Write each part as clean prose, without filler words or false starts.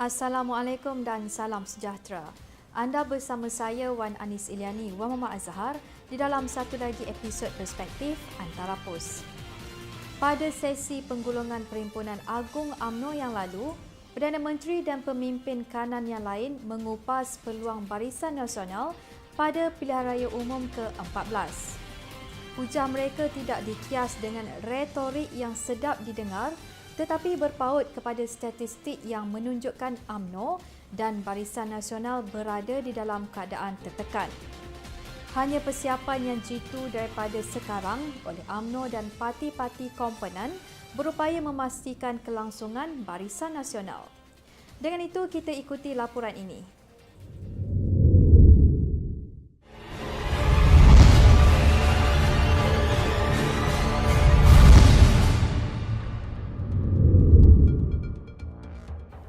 Assalamualaikum dan salam sejahtera. Anda bersama saya Wan Anis Iliani, Wan Muhammad Azhar di dalam satu lagi episod Perspektif Antara Pos. Pada sesi penggulungan Perhimpunan Agung UMNO yang lalu, Perdana Menteri dan pemimpin kanan yang lain mengupas peluang Barisan Nasional pada pilihan raya umum ke-14. Hujah mereka tidak dikias dengan retorik yang sedap didengar, tetapi berpaut kepada statistik yang menunjukkan UMNO dan Barisan Nasional berada di dalam keadaan tertekan. Hanya persiapan yang jitu daripada sekarang oleh UMNO dan parti-parti komponen berupaya memastikan kelangsungan Barisan Nasional. Dengan itu, kita ikuti laporan ini.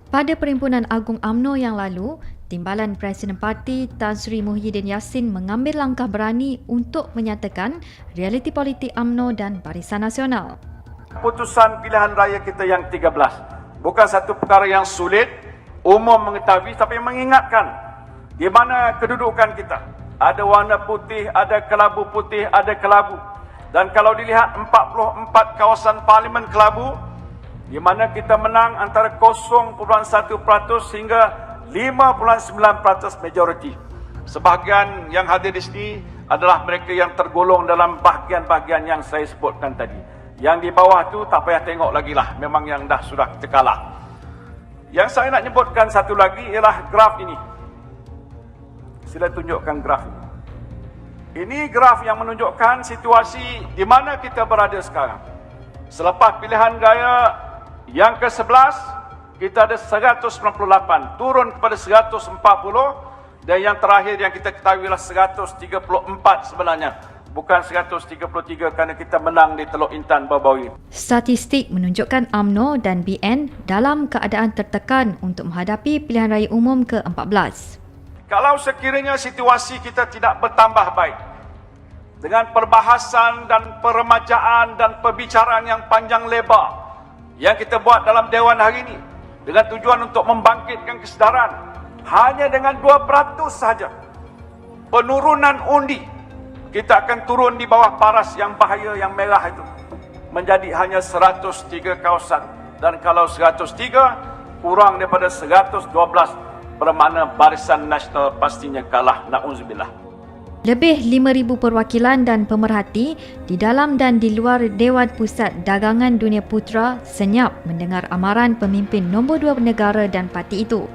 Pada Perhimpunan Agung UMNO yang lalu, Timbalan Presiden Parti Tan Sri Muhyiddin Yassin mengambil langkah berani untuk menyatakan realiti politik UMNO dan Barisan Nasional. Putusan pilihan raya kita yang 13 bukan satu perkara yang sulit, umum mengetahui, tapi mengingatkan di mana kedudukan kita. Ada warna putih, ada kelabu putih, ada kelabu. Dan kalau dilihat 44 kawasan parlimen kelabu, di mana kita menang antara 0.1% hingga 5.9% majoriti. Sebahagian yang hadir di sini adalah mereka yang tergolong dalam bahagian-bahagian yang saya sebutkan tadi. Yang di bawah tu tak payah tengok lagi lah, memang yang dah sudah terkalah. Yang saya nak nyebutkan satu lagi ialah graf ini. Sila tunjukkan graf ini. Ini graf yang menunjukkan situasi di mana kita berada sekarang. Selepas pilihan raya yang ke-11, kita ada 198, turun kepada 140, dan yang terakhir yang kita ketahui adalah 134 sebenarnya. Bukan 133 kerana kita menang di Teluk Intan baru-baru ini. Statistik menunjukkan UMNO dan BN dalam keadaan tertekan untuk menghadapi pilihan raya umum ke-14. Kalau sekiranya situasi kita tidak bertambah baik, dengan perbahasan dan peremajaan dan perbicaraan yang panjang lebar yang kita buat dalam Dewan hari ini dengan tujuan untuk membangkitkan kesedaran, hanya dengan 2% saja penurunan undi, kita akan turun di bawah paras yang bahaya, yang merah itu, menjadi hanya 103 kawasan. Dan kalau 103 kurang daripada 112, bermakna Barisan Nasional pastinya kalah, na'udzubillah. Lebih 5,000 perwakilan dan pemerhati di dalam dan di luar Dewan Pusat Dagangan Dunia Putra senyap mendengar amaran pemimpin nombor 2 negara dan parti itu.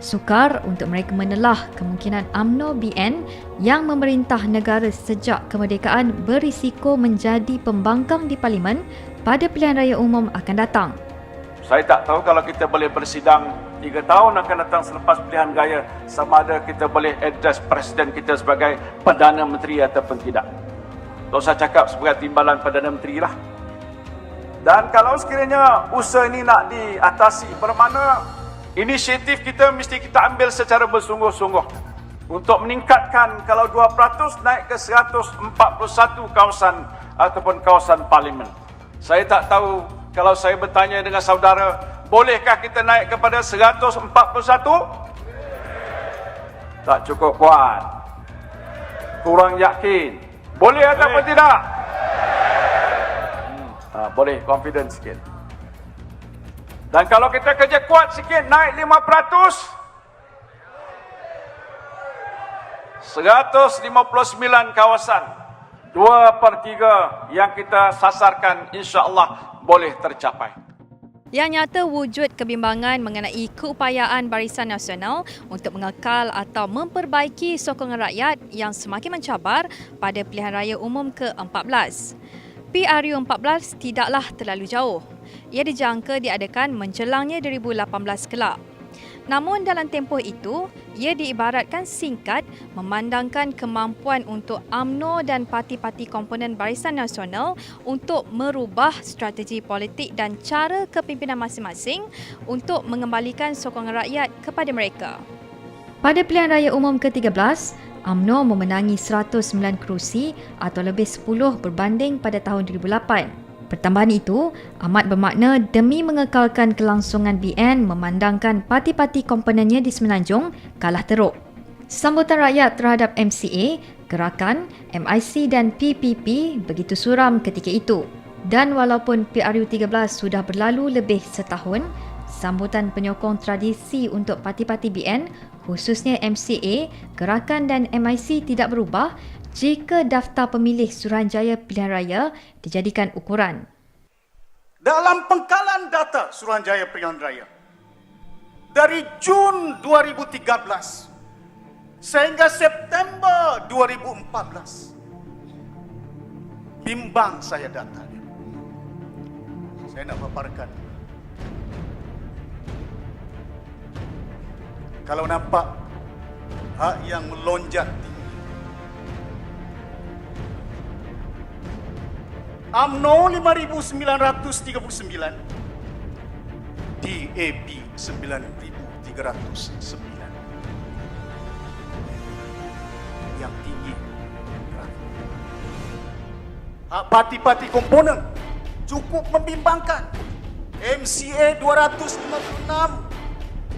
Sukar untuk mereka menelah kemungkinan UMNO BN yang memerintah negara sejak kemerdekaan berisiko menjadi pembangkang di Parlimen pada pilihan raya umum akan datang. Saya tak tahu kalau kita boleh bersidang 3 tahun akan datang selepas pilihan raya, sama ada kita boleh address Presiden kita sebagai Perdana Menteri ataupun tidak. Tak usah cakap sebagai timbalan Perdana Menteri lah. Dan kalau sekiranya usaha ini nak diatasi, bermakna inisiatif kita mesti kita ambil secara bersungguh-sungguh untuk meningkatkan, kalau 2% naik ke 141 kawasan ataupun kawasan parlimen. Saya tak tahu, kalau saya bertanya dengan saudara, bolehkah kita naik kepada 141? Tak cukup kuat. Kurang yakin. Boleh ataupun tidak? Boleh, confident sikit. Dan kalau kita kerja kuat sikit, naik 5%, 159 kawasan, 2/3 yang kita sasarkan insya-Allah boleh tercapai. Yang nyata wujud kebimbangan mengenai keupayaan Barisan Nasional untuk mengekal atau memperbaiki sokongan rakyat yang semakin mencabar pada pilihan raya umum ke-14. PRU 14 tidaklah terlalu jauh. Ia dijangka diadakan menjelangnya 2018 kelak. Namun dalam tempoh itu, ia diibaratkan singkat memandangkan kemampuan untuk UMNO dan parti-parti komponen Barisan Nasional untuk merubah strategi politik dan cara kepimpinan masing-masing untuk mengembalikan sokongan rakyat kepada mereka. Pada pilihan raya umum ke-13, UMNO memenangi 109 kerusi atau lebih 10 berbanding pada tahun 2008. Pertambahan itu amat bermakna demi mengekalkan kelangsungan BN memandangkan parti-parti komponennya di Semenanjung kalah teruk. Sambutan rakyat terhadap MCA, Gerakan, MIC dan PPP begitu suram ketika itu. Dan walaupun PRU13 sudah berlalu lebih setahun, sambutan penyokong tradisi untuk parti-parti BN, khususnya MCA, Gerakan dan MIC tidak berubah jika daftar pemilih Suruhanjaya Pilihan Raya dijadikan ukuran. Dalam pengkalan data Suruhanjaya Pilihan Raya, dari Jun 2013 sehingga September 2014, bimbang saya datanya. Saya nak paparkan. Kalau nampak hak yang melonjak tinggi, UMNO 5,939, DAP 9,309. Yang tinggi. Hak parti-parti komponen cukup membimbangkan. MCA 256,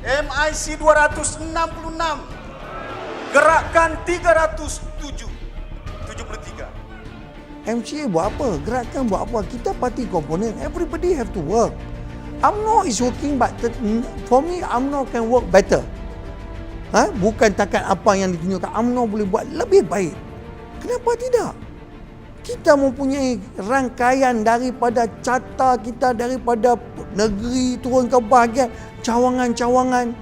MIC 266, Gerakan 373. MCA buat apa? Gerakan buat apa? Kita parti komponen. Everybody have to work. UMNO is working, but for me, UMNO can work better. Bukan takat apa yang ditunjukkan. UMNO boleh buat lebih baik. Kenapa tidak? Kita mempunyai rangkaian daripada carta kita, daripada negeri turun ke bahagian, cawangan-cawangan.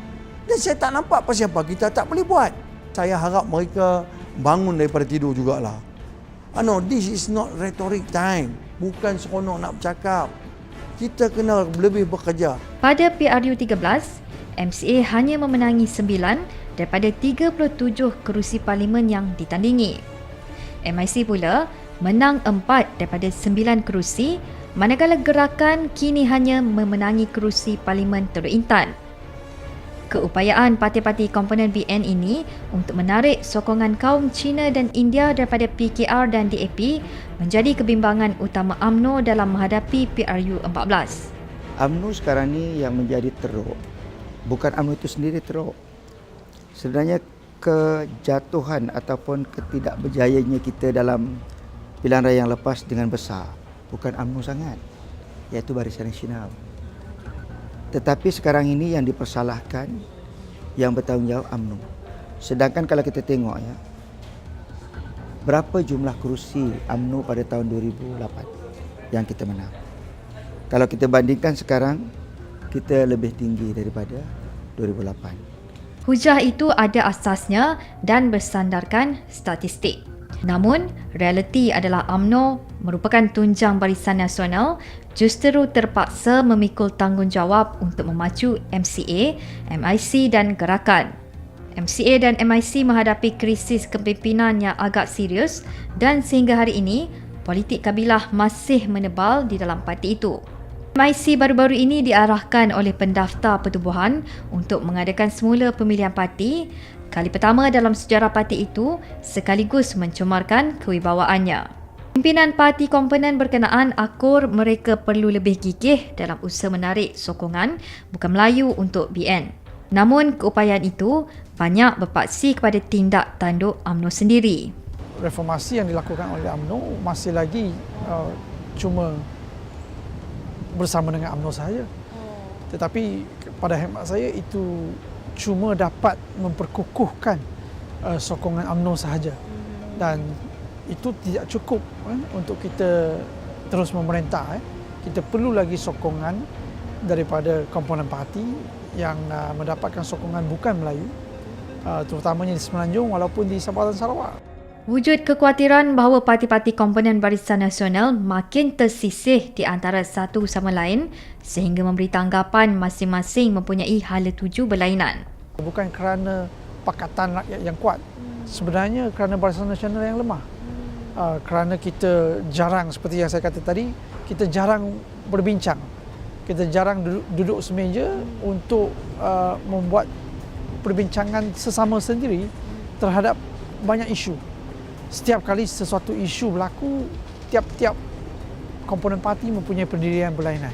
Dan saya tak nampak pasal apa kita tak boleh buat. Saya harap mereka bangun daripada tidur jugalah. No, this is not rhetoric time. Bukan seronok nak bercakap. Kita kena lebih bekerja. Pada PRU13, MCA hanya memenangi 9 daripada 37 kerusi parlimen yang ditandingi. MIC pula menang 4 daripada 9 kerusi, manakala Gerakan kini hanya memenangi kerusi parlimen Teluk Intan. Keupayaan parti-parti komponen BN ini untuk menarik sokongan kaum Cina dan India daripada PKR dan DAP menjadi kebimbangan utama UMNO dalam menghadapi PRU14. UMNO sekarang ni yang menjadi teruk, bukan UMNO itu sendiri teruk. Sebenarnya kejatuhan ataupun ketidakberjayanya kita dalam pilihan raya yang lepas dengan besar bukan UMNO sangat, iaitu Barisan Nasional. Tetapi sekarang ini yang dipersalahkan, yang bertanggungjawab UMNO. Sedangkan kalau kita tengok ya, berapa jumlah kerusi UMNO pada tahun 2008 yang kita menang. Kalau kita bandingkan sekarang, kita lebih tinggi daripada 2008. Hujah itu ada asasnya dan bersandarkan statistik. Namun, realiti adalah UMNO merupakan tunjang Barisan Nasional justru terpaksa memikul tanggungjawab untuk memacu MCA, MIC dan Gerakan. MCA dan MIC menghadapi krisis kepimpinan yang agak serius dan sehingga hari ini, politik kabilah masih menebal di dalam parti itu. MIC baru-baru ini diarahkan oleh pendaftar pertubuhan untuk mengadakan semula pemilihan parti, kali pertama dalam sejarah parti itu sekaligus mencemarkan kewibawaannya. Pimpinan parti komponen berkenaan akur mereka perlu lebih gigih dalam usaha menarik sokongan bukan Melayu untuk BN. Namun keupayaan itu banyak berpaksi kepada tindak tanduk UMNO sendiri. Reformasi yang dilakukan oleh UMNO masih lagi cuma bersama dengan UMNO sahaja. Tetapi pada hemat saya itu cuma dapat memperkukuhkan sokongan UMNO sahaja. Dan itu tidak cukup untuk kita terus memerintah. Kita perlu lagi sokongan daripada komponen parti yang mendapatkan sokongan bukan Melayu, terutamanya di Semenanjung walaupun di Sabah dan Sarawak. Wujud kekhawatiran bahawa parti-parti komponen Barisan Nasional makin tersisih di antara satu sama lain sehingga memberi tanggapan masing-masing mempunyai hala tuju berlainan. Bukan kerana Pakatan Rakyat yang kuat, sebenarnya kerana Barisan Nasional yang lemah. Kerana kita jarang, seperti yang saya kata tadi, kita jarang berbincang. Kita jarang duduk semeja untuk membuat perbincangan sesama sendiri terhadap banyak isu. Setiap kali sesuatu isu berlaku, tiap-tiap komponen parti mempunyai pendirian berlainan.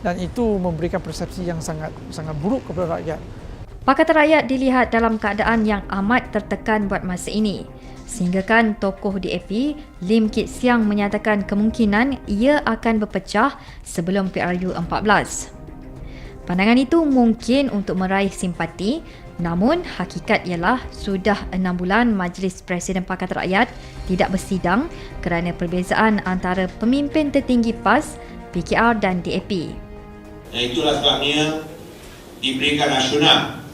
Dan itu memberikan persepsi yang sangat buruk kepada rakyat. Pakatan Rakyat dilihat dalam keadaan yang amat tertekan buat masa ini. Sehinggakan tokoh DAP, Lim Kit Siang menyatakan kemungkinan ia akan berpecah sebelum PRU 14. Pandangan itu mungkin untuk meraih simpati, namun hakikat ialah sudah 6 bulan Majlis Presiden Pakatan Rakyat tidak bersidang kerana perbezaan antara pemimpin tertinggi PAS, PKR dan DAP. Itulah sebabnya diberikan nasional.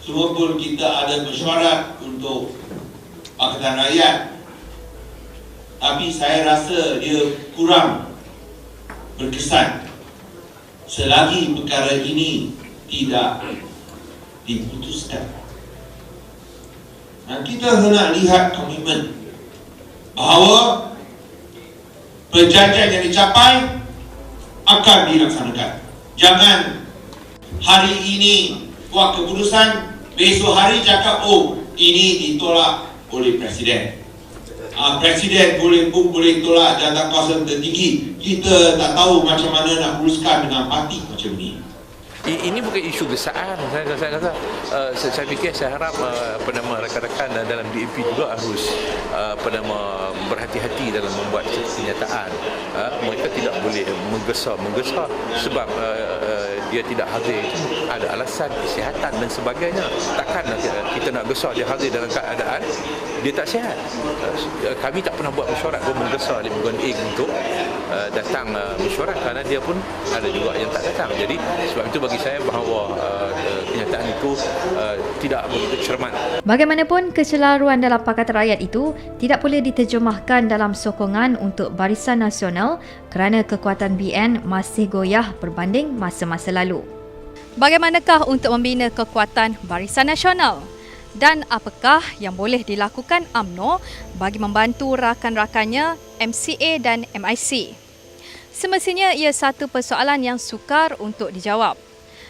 Semua pun kita ada mesyuarat untuk Pakatan Rakyat. Tapi saya rasa dia kurang berkesan selagi perkara ini tidak diputuskan. Dan kita hendak lihat komitmen bahawa perjanjian yang dicapai akan dilaksanakan. Jangan hari ini buat keputusan, besok hari cakap ini ditolak oleh Presiden. Presiden boleh tolak jawatan kuasa tertinggi. Kita tak tahu macam mana nak uruskan dengan parti macam ni. Ini bukan isu gesaan. Saya fikir, saya harap rekan-rekan dalam DAP juga harus berhati-hati dalam membuat kenyataan. Mereka tidak boleh menggesa sebab dia tidak hadir, ada alasan kesihatan dan sebagainya. Takkan kita nak gesa dia hadir dalam keadaan dia tak sihat. Kami tak pernah buat mesyuarat pun menggesa Lim Guan Eng untuk datang mesyuarat kerana dia pun ada juga yang tak datang. Jadi sebab itu bagi saya bahawa kenyataan itu tidak begitu cermat. Bagaimanapun, kecelaruan dalam Pakatan Rakyat itu tidak boleh diterjemahkan dalam sokongan untuk Barisan Nasional kerana kekuatan BN masih goyah berbanding masa-masa lalu. Bagaimanakah untuk membina kekuatan Barisan Nasional? Dan apakah yang boleh dilakukan UMNO bagi membantu rakan-rakannya MCA dan MIC? Semestinya ia satu persoalan yang sukar untuk dijawab.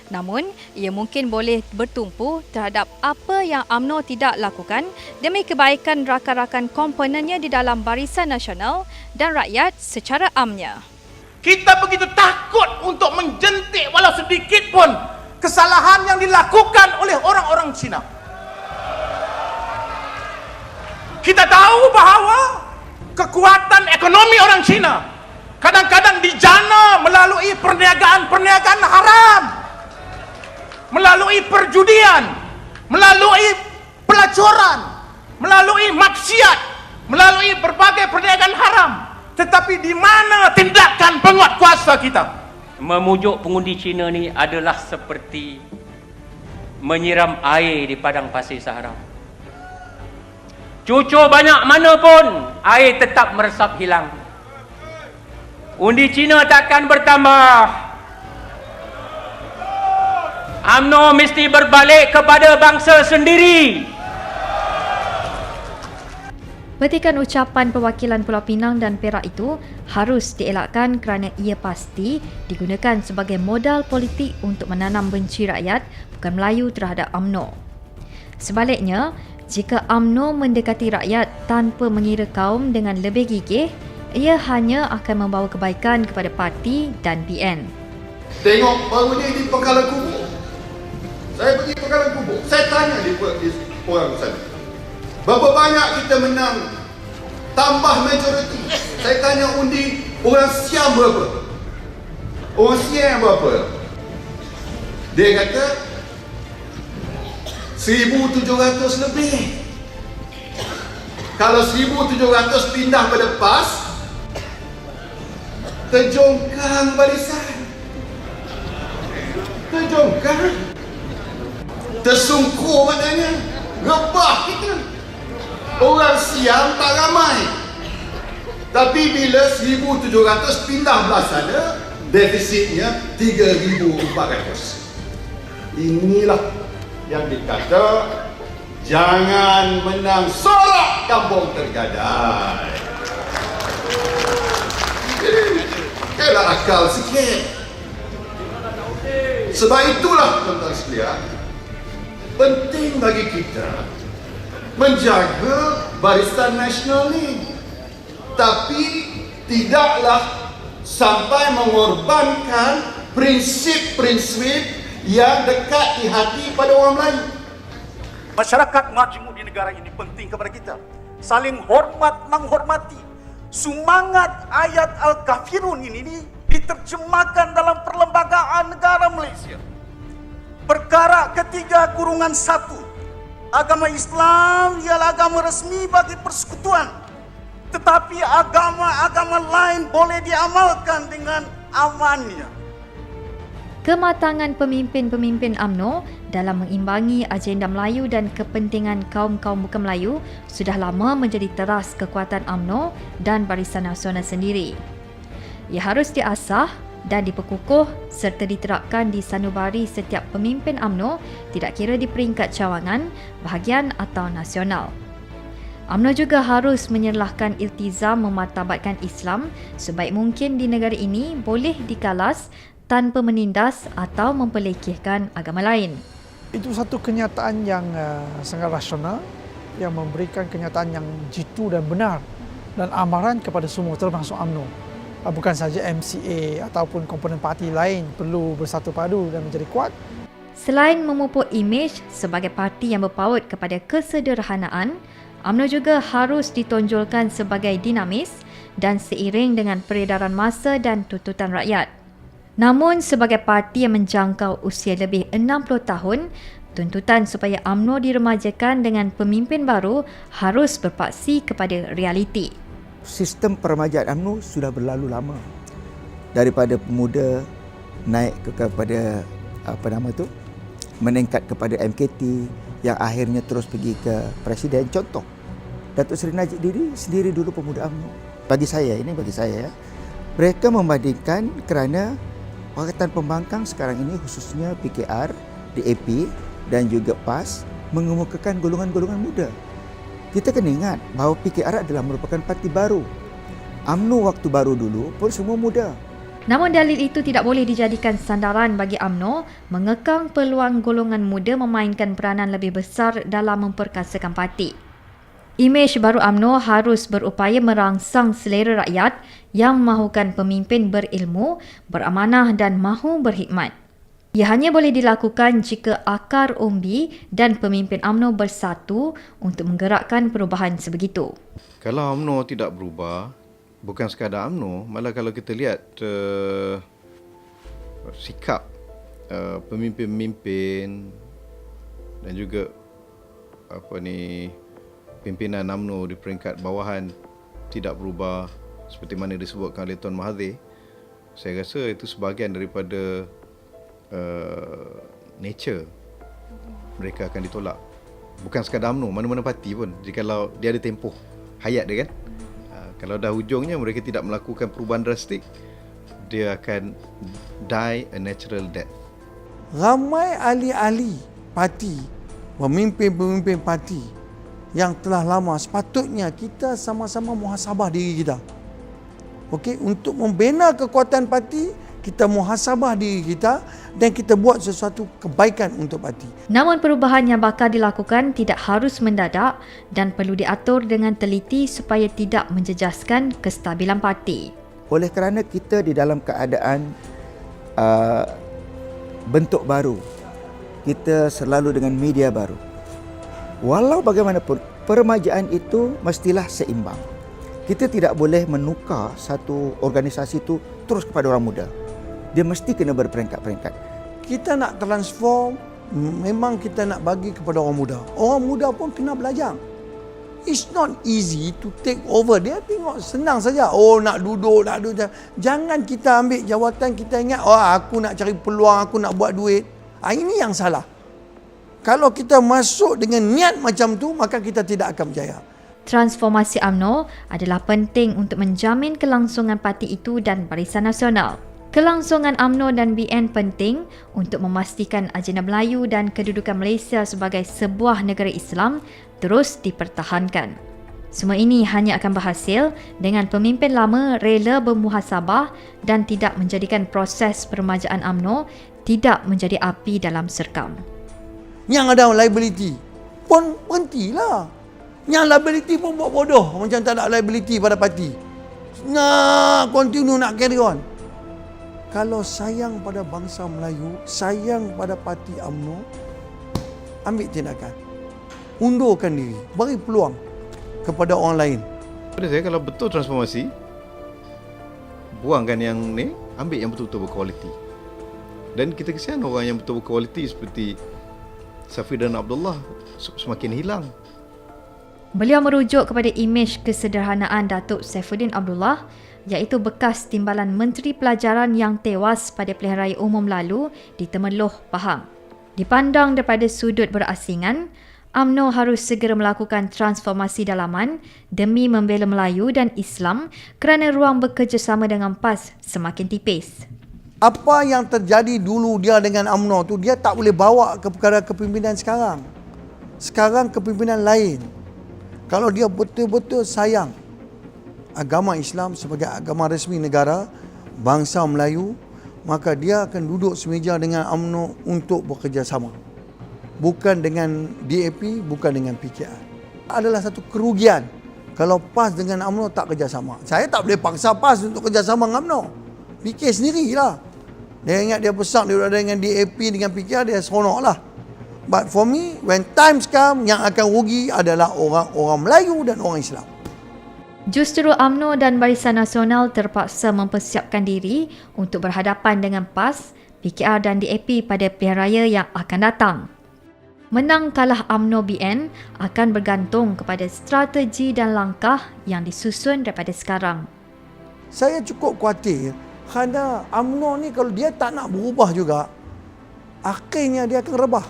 Namun, ia mungkin boleh bertumpu terhadap apa yang UMNO tidak lakukan demi kebaikan rakan-rakan komponennya di dalam Barisan Nasional dan rakyat secara amnya. Kita begitu takut untuk menjentik walau sedikit pun kesalahan yang dilakukan oleh orang-orang Cina. Kita tahu bahawa kekuatan ekonomi orang Cina kadang-kadang dijana melalui perniagaan haram, melalui perjudian, melalui pelacuran, melalui maksiat, melalui berbagai perniagaan haram. Tetapi di mana tindakan penguat kuasa kita? Memujuk pengundi Cina ni adalah seperti menyiram air di padang pasir Sahara. Cucur banyak mana pun, air tetap meresap hilang. Undi Cina takkan bertambah. UMNO mesti berbalik kepada bangsa sendiri. Petikan ucapan perwakilan Pulau Pinang dan Perak itu harus dielakkan kerana ia pasti digunakan sebagai modal politik untuk menanam benci rakyat bukan Melayu terhadap UMNO. Sebaliknya, jika UMNO mendekati rakyat tanpa mengira kaum dengan lebih gigih, ia hanya akan membawa kebaikan kepada parti dan BN. Tengok baru ni di Pengkalan Kubur. Saya pergi Pengkalan Kubur. Saya tanya di orang sana, berapa banyak kita menang tambah majoriti? Saya tanya undi orang Siam berapa? Orang Siam berapa? Dia kata 1,700 lebih. Kalau 1,700 pindah pada PAS, terjongkang barisan. Terjongkang. Tersungkur maknanya. Rebah kita. Orang Siam tak ramai. Tapi bila 1,700 pindah belah sana, defisitnya 3,400. Inilah yang dikata jangan menang sorak kampung tergadai. Kena akal sikit. Sebab itulah tuan-tuan sekalian, penting bagi kita menjaga Barisan Nasional ni. Tapi tidaklah sampai mengorbankan prinsip-prinsip yang dekat di hati pada orang Melayu. Masyarakat majmuk di negara ini penting kepada kita. Saling hormat menghormati. Semangat ayat Al-Kafirun ini diterjemahkan dalam Perlembagaan Negara Malaysia. Perkara ketiga kurungan 1. Agama Islam ialah agama resmi bagi persekutuan. Tetapi agama-agama lain boleh diamalkan dengan amannya. Kematangan pemimpin-pemimpin UMNO dalam mengimbangi agenda Melayu dan kepentingan kaum-kaum bukan Melayu sudah lama menjadi teras kekuatan UMNO dan Barisan Nasional sendiri. Ia harus diasah dan diperkukuh serta diterapkan di sanubari setiap pemimpin UMNO, tidak kira di peringkat cawangan, bahagian atau nasional. UMNO juga harus menyerlahkan iltizam memartabatkan Islam sebaik mungkin di negara ini boleh dikalas tanpa menindas atau memperlekehkan agama lain. Itu satu kenyataan yang sangat rasional, yang memberikan kenyataan yang jitu dan benar dan amaran kepada semua termasuk UMNO. Bukan saja MCA ataupun komponen parti lain perlu bersatu padu dan menjadi kuat. Selain memupuk imej sebagai parti yang berpaut kepada kesederhanaan, UMNO juga harus ditonjolkan sebagai dinamis dan seiring dengan peredaran masa dan tuntutan rakyat. Namun sebagai parti yang menjangkau usia lebih 60 tahun, tuntutan supaya UMNO diremajakan dengan pemimpin baru harus berpaksi kepada realiti. Sistem peremajaan UMNO sudah berlalu lama. Daripada pemuda naik kepada meningkat kepada MKT yang akhirnya terus pergi ke presiden. Contoh, Datuk Seri Najib sendiri dulu pemuda UMNO. Bagi saya, mereka membandingkan kerana Pakatan Pembangkang sekarang ini khususnya PKR, DAP dan juga PAS mengemukakan golongan-golongan muda. Kita kena ingat bahawa PKR adalah merupakan parti baru. UMNO waktu baru dulu pun semua muda. Namun dalil itu tidak boleh dijadikan sandaran bagi UMNO mengekang peluang golongan muda memainkan peranan lebih besar dalam memperkasakan parti. Imej baru UMNO harus berupaya merangsang selera rakyat yang mahukan pemimpin berilmu, beramanah dan mahu berkhidmat. Ia hanya boleh dilakukan jika akar umbi dan pemimpin UMNO bersatu untuk menggerakkan perubahan sebegitu. Kalau UMNO tidak berubah, bukan sekadar UMNO, malah kalau kita lihat sikap pemimpin-pemimpin dan juga pimpinan UMNO di peringkat bawahan tidak berubah seperti mana disebutkan oleh Tuan Mahathir, saya rasa itu sebahagian daripada nature mereka akan ditolak. Bukan sekadar UMNO, mana-mana parti pun. Jikalau dia ada tempoh hayat dia kan. Kalau dah hujungnya mereka tidak melakukan perubahan drastik, dia akan die a natural death. Ramai ahli-ahli parti, pemimpin-pemimpin parti yang telah lama, sepatutnya kita sama-sama muhasabah diri kita. Okey, untuk membina kekuatan parti, kita muhasabah diri kita dan kita buat sesuatu kebaikan untuk parti. Namun perubahan yang bakal dilakukan tidak harus mendadak dan perlu diatur dengan teliti supaya tidak menjejaskan kestabilan parti. Oleh kerana kita di dalam keadaan bentuk baru, kita selalu dengan media baru. Walau bagaimanapun, peremajaan itu mestilah seimbang. Kita tidak boleh menukar satu organisasi itu terus kepada orang muda. Dia mesti kena berperingkat-peringkat. Kita nak transform, memang kita nak bagi kepada orang muda. Orang muda pun kena belajar. It's not easy to take over. Dia tengok senang saja. Oh, nak duduk. Jangan kita ambil jawatan, kita ingat, aku nak cari peluang, aku nak buat duit. Ini yang salah. Kalau kita masuk dengan niat macam tu, maka kita tidak akan berjaya. Transformasi UMNO adalah penting untuk menjamin kelangsungan parti itu dan Barisan Nasional. Kelangsungan UMNO dan BN penting untuk memastikan agenda Melayu dan kedudukan Malaysia sebagai sebuah negara Islam terus dipertahankan. Semua ini hanya akan berhasil dengan pemimpin lama rela bermuhasabah dan tidak menjadikan proses peremajaan UMNO tidak menjadi api dalam serkam. Yang ada liability pun berhentilah. Yang liability pun buat bodoh macam tak ada liability pada parti. continue nak carry on. Kalau sayang pada bangsa Melayu, sayang pada parti UMNO, ambil tindakan. Undurkan diri, beri peluang kepada orang lain. Pada saya, kalau betul transformasi, buangkan yang ni, ambil yang betul-betul berkualiti. Dan kita kesian orang yang betul berkualiti seperti Safir dan Abdullah semakin hilang. Beliau merujuk kepada imej kesederhanaan Datuk Saifuddin Abdullah, iaitu bekas timbalan Menteri Pelajaran yang tewas pada pilihan raya umum lalu di Temerloh, Pahang. Dipandang daripada sudut berasingan, UMNO harus segera melakukan transformasi dalaman demi membela Melayu dan Islam kerana ruang bekerjasama dengan PAS semakin tipis. Apa yang terjadi dulu dia dengan UMNO tu, dia tak boleh bawa ke perkara kepimpinan sekarang. Sekarang kepimpinan lain. Kalau dia betul-betul sayang agama Islam sebagai agama resmi negara, bangsa Melayu, maka dia akan duduk semeja dengan UMNO untuk bekerjasama. Bukan dengan DAP, bukan dengan PKR. Adalah satu kerugian kalau PAS dengan UMNO tak kerjasama. Saya tak boleh paksa PAS untuk kerjasama dengan UMNO. fikir sendirilah. Dia ingat dia besar, dia berada dengan DAP, dengan PKR, dia seronok lah. But for me, when times come, yang akan rugi adalah orang-orang Melayu dan orang Islam. Justru UMNO dan Barisan Nasional terpaksa mempersiapkan diri untuk berhadapan dengan PAS, PKR dan DAP pada pilihan raya yang akan datang. Menang kalah UMNO BN akan bergantung kepada strategi dan langkah yang disusun daripada sekarang. Saya cukup khawatir kerana UMNO ni kalau dia tak nak berubah juga, akhirnya dia akan rebah.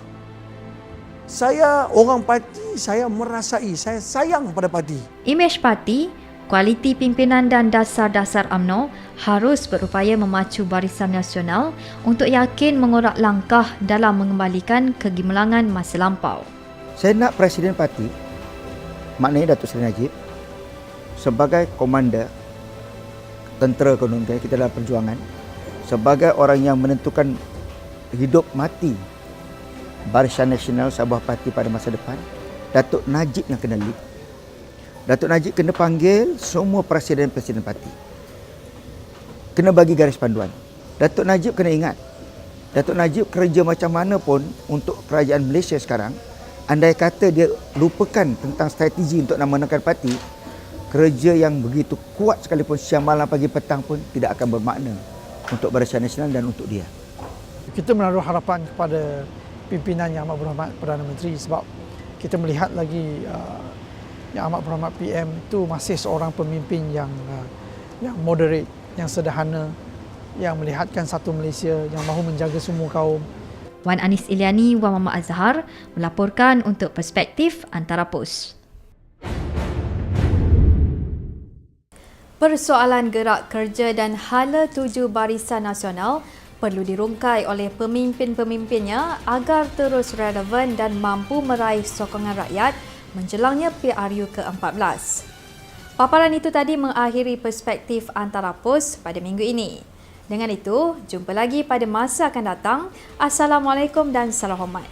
Saya orang parti, saya merasai, saya sayang pada parti. Imej parti, kualiti pimpinan dan dasar-dasar UMNO harus berupaya memacu Barisan Nasional untuk yakin mengorak langkah dalam mengembalikan kegemilangan masa lampau. Saya nak Presiden Parti, maknanya Datuk Seri Najib, sebagai komander tentera konon kita dalam perjuangan, sebagai orang yang menentukan hidup mati Barisan Nasional sebuah parti pada masa depan, Datuk Najib yang kena lead. Datuk Najib kena panggil semua presiden-presiden parti. Kena bagi garis panduan. Datuk Najib kena ingat, Datuk Najib kerja macam mana pun untuk kerajaan Malaysia sekarang, andai kata dia lupakan tentang strategi untuk nak menangkan parti, kerja yang begitu kuat sekalipun siang malam pagi petang pun tidak akan bermakna untuk Barisan Nasional dan untuk dia. Kita menaruh harapan kepada pimpinan Yang Amat Berhormat Perdana Menteri sebab kita melihat lagi Yang Amat Berhormat PM itu masih seorang pemimpin yang moderate, yang sederhana, yang melihatkan satu Malaysia yang mahu menjaga semua kaum. Wan Anis Iliani, Wan Muhammad Azhar melaporkan untuk Perspektif Antara Pos. Persoalan gerak kerja dan hala tuju Barisan Nasional perlu dirungkai oleh pemimpin-pemimpinnya agar terus relevan dan mampu meraih sokongan rakyat menjelangnya PRU ke-14. Paparan itu tadi mengakhiri Perspektif Antara Pos pada minggu ini. Dengan itu, jumpa lagi pada masa akan datang. Assalamualaikum dan salam hormat.